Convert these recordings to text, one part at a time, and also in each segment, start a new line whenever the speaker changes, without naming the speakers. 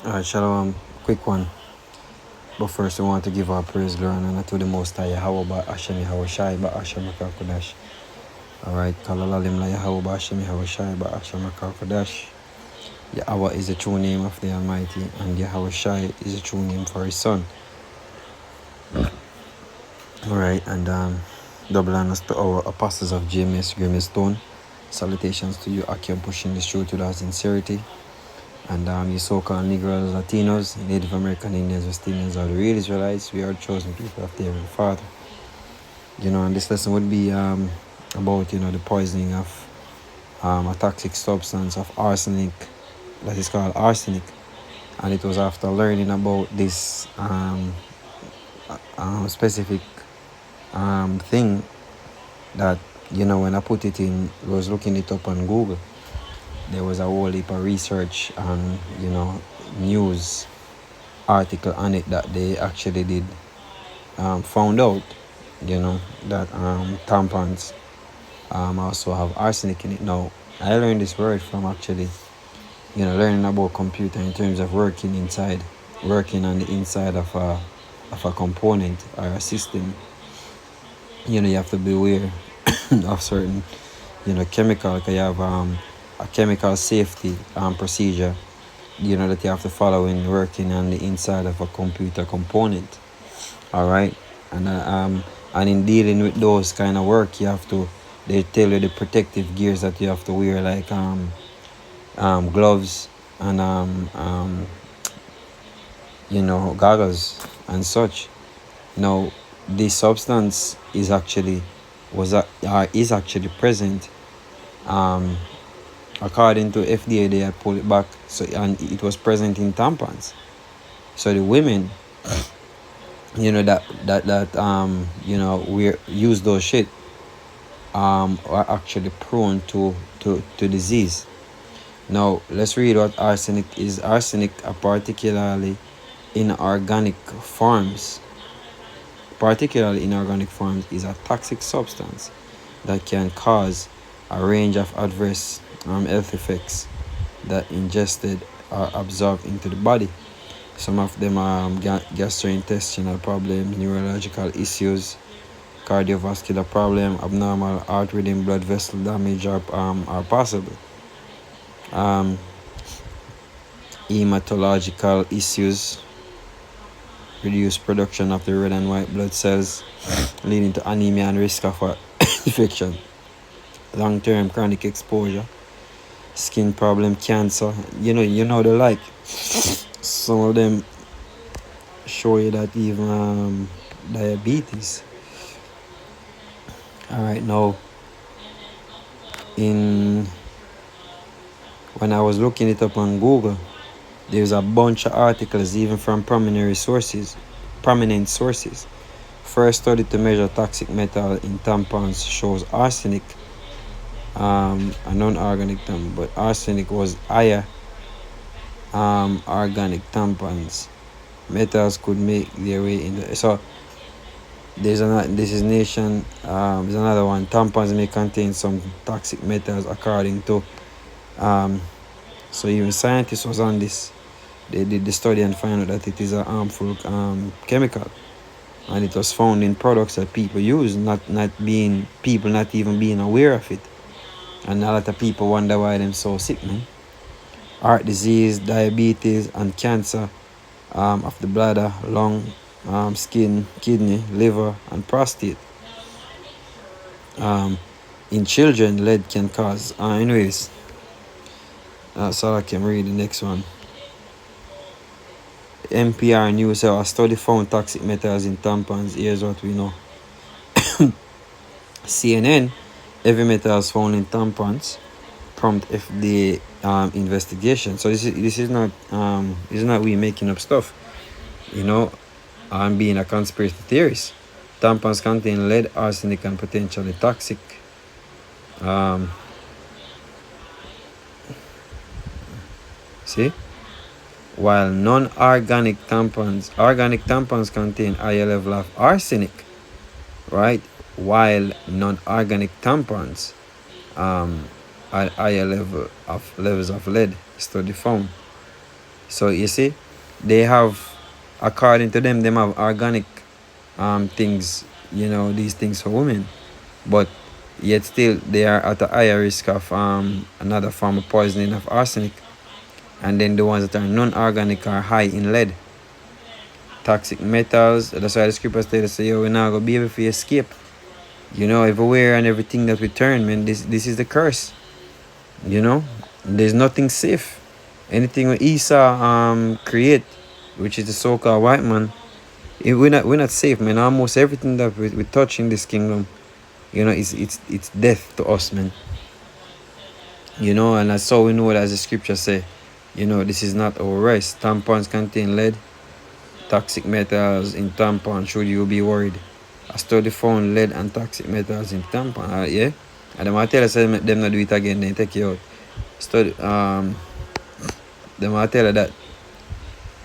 Alright, Shalom. Quick one. But first, we want to give our praise, glory, and honor to the Most High Yahweh Hashem Yahweh Shai Hashem Kodash. Alright, Kalalalim La Yahweh Hashem Yahweh Shai Hashem Kodash. Yahweh is the true name of the Almighty, and Yahweh Shai is the true name for His Son. Alright, and double honors to our apostles of GMS Stone. Salutations to you, Akim, pushing this truth without sincerity. And you so-called Negroes, Latinos, Native American Indians, West Indians, are the real Israelites. We are chosen people of the Heavenly Father. And this lesson would be about, the poisoning of a toxic substance of arsenic that is called arsenic. And it was after learning about this specific thing that, when I put it in, I was looking it up on Google. There was a whole heap of research and, news article on it that they actually did found out, that tampons also have arsenic in it. Now, I learned this word from actually, learning about computer in terms of working on the inside of a component or a system. You have to be aware of certain, chemical, because you have a chemical safety procedure, that you have to follow in working on the inside of a computer component. All right, and in dealing with those kind of work, they tell you the protective gears that you have to wear, like gloves and goggles and such. Now, this substance is actually present. According to FDA, they had pulled it back, and it was present in tampons. So the women, we use those shit, are actually prone to disease. Now, let's read what arsenic is. Arsenic, particularly in organic forms, is a toxic substance that can cause a range of adverse health effects that ingested or absorbed into the body. Some of them are gastrointestinal problems, neurological issues, cardiovascular problem, abnormal heart rhythm, blood vessel damage are possible. Hematological issues, reduced production of the red and white blood cells, leading to anemia and risk of infection. Long-term chronic exposure, skin problem, cancer, the like. Some of them show you that even diabetes. All right, now, when I was looking it up on Google, there's a bunch of articles, even from prominent sources. First study to measure toxic metal in tampons shows arsenic, a non-organic tampon, but arsenic was higher. Organic tampons, metals could make their way in the. So there's another one. Tampons may contain some toxic metals, according to. So even scientists was on this. They did the study and found out that it is a harmful chemical, and it was found in products that people use, not even being aware of it. And a lot of people wonder why they're so sick, man. Heart disease, diabetes, and cancer of the bladder, lung, skin, kidney, liver, and prostate. In children, lead can cause. Anyways, so I can read the next one. NPR News, a study found toxic metals in tampons. Here's what we know. CNN, heavy metals found in tampons prompt FDA investigation. So this is not we making up stuff. I'm being a conspiracy theorist. Tampons contain lead, arsenic, and potentially toxic. See? While organic tampons contain higher level of arsenic, right? While non-organic tampons at higher levels of lead, study found. So you see, they have, according to them have organic things, these things for women, but yet still they are at a higher risk of another form of poisoning of arsenic. And then the ones that are non-organic are high in lead, toxic metals. That's why the scriptures tell us, yo, we're not gonna be able to escape. Everywhere and everything that we turn, man, this is the curse. There's nothing safe. Anything what Esau create, which is the so-called white man, we're not safe, man. Almost everything that we touch in this kingdom, it's death to us, man. And that's how we know it, as the scripture say. This is not our rest. Tampons contain lead, toxic metals in tampon. Should you be worried? A study found lead and toxic metals in tampon. Yeah, and them I tell us them not do it again. Then take you out. Study them I tell you that.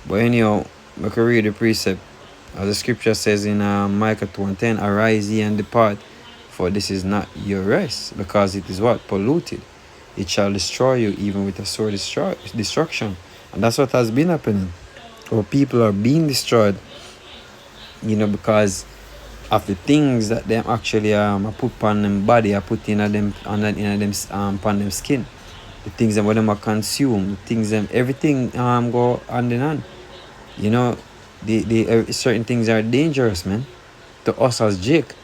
But anyhow, I can read the precept. As the scripture says in Micah 2:10, arise ye and depart, for this is not your rest, because it is what? Polluted. It shall destroy you even with a sword destruction. And that's what has been happening. Our people are being destroyed, because of the things that them actually put on them body, are put in them on them upon them skin. The things that them are consumed, the things them everything go hand in hand. The certain things are dangerous, man, to us as Jake.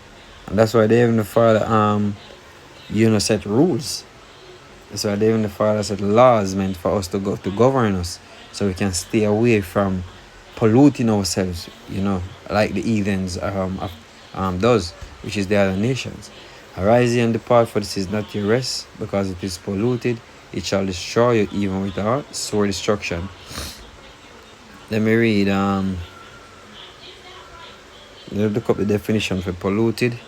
And that's why they even the Father set rules. That's why even the Father set laws meant for us to govern us, so we can stay away from polluting ourselves, like the heathens does, which is the other nations. Arise and depart, for this is not your rest, because it is polluted. It shall destroy you even with a sword destruction. Let me read. Let's look up the definition for polluted.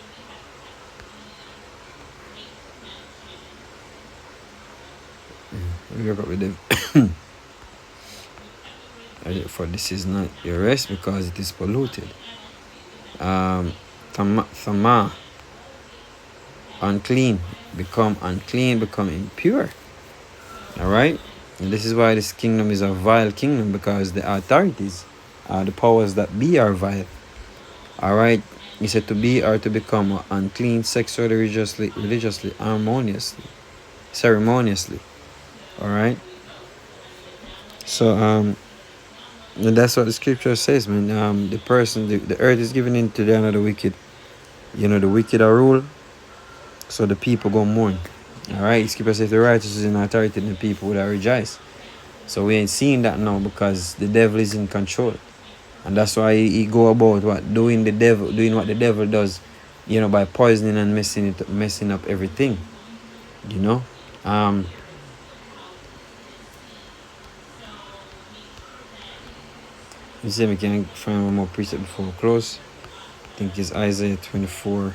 For this is not your rest, because it is polluted. Thama, unclean, become impure. All right, and this is why this kingdom is a vile kingdom, because the authorities, the powers that be, are vile. All right, he said to be or to become unclean sexually, religiously, ceremoniously. All right. So and that's what the scripture says, man. The person, the earth is given into the hand of the wicked. The wicked are rule, so the people go mourn. All right. The scripture says the righteous is in authority, and the people would rejoice. So we ain't seeing that now, because the devil is in control, and that's why he go about doing what the devil does, by poisoning and messing up everything. You see, we can find one more precept before we close. I think it's Isaiah 24.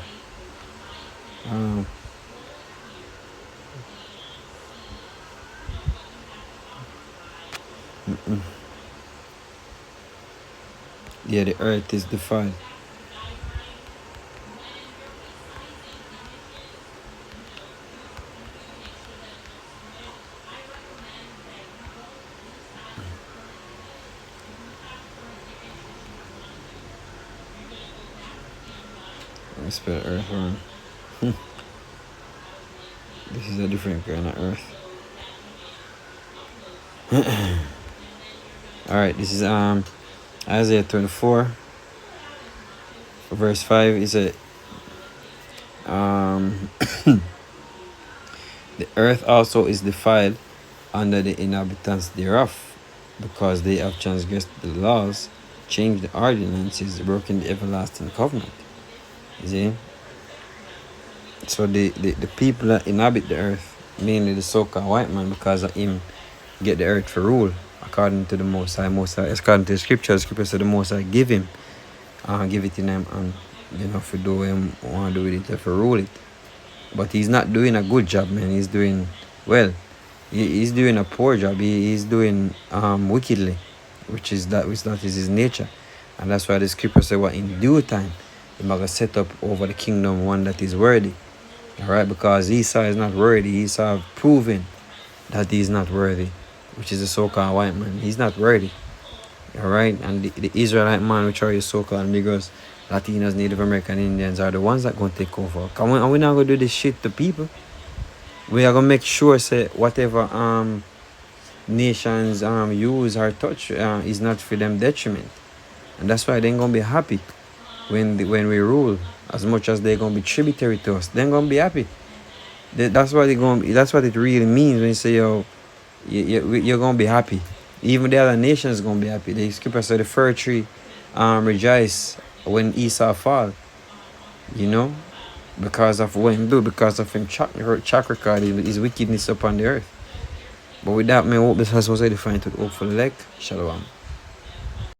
Yeah, the earth is defiled. Let me spell earth wrong. This is a different kind of earth. Alright, this is Isaiah 24 verse 5. Is a the earth also is defiled under the inhabitants thereof, because they have transgressed the laws, changed the ordinances, broken the everlasting covenant. You see? So the people that inhabit the earth, mainly the so-called white man, because of him get the earth for rule, according to the Most High. According to the scripture said the Most High give it in him, and for do what him want to do with it, for rule it. But he's not doing a good job, man. He's doing he's doing a poor job. He's doing wickedly, which that is his nature. And that's why the scripture say what in due time he must set up over the kingdom one that is worthy. Alright, because Esau is not worthy. Esau proven that he is not worthy. which is a so-called white man. He's not worthy. Alright? And the Israelite man, which are your so-called Negroes, Latinos, Native American Indians, are the ones that going to take over. And we're not going to do this shit to people. We are going to make sure, say, whatever nations use or touch is not for them detriment. And that's why they're going to be happy when we rule. As much as they're going to be tributary to us, they're going to be happy. That's what it really means when you say, yo, you're going to be happy. Even the other nations going to be happy. The scripture said the fir tree rejoice when Esau fall. You know? Because of what him do, because of him track record, his wickedness upon the earth. But with that, man, I hope this has was edifying to the hopeful elect. Shalom.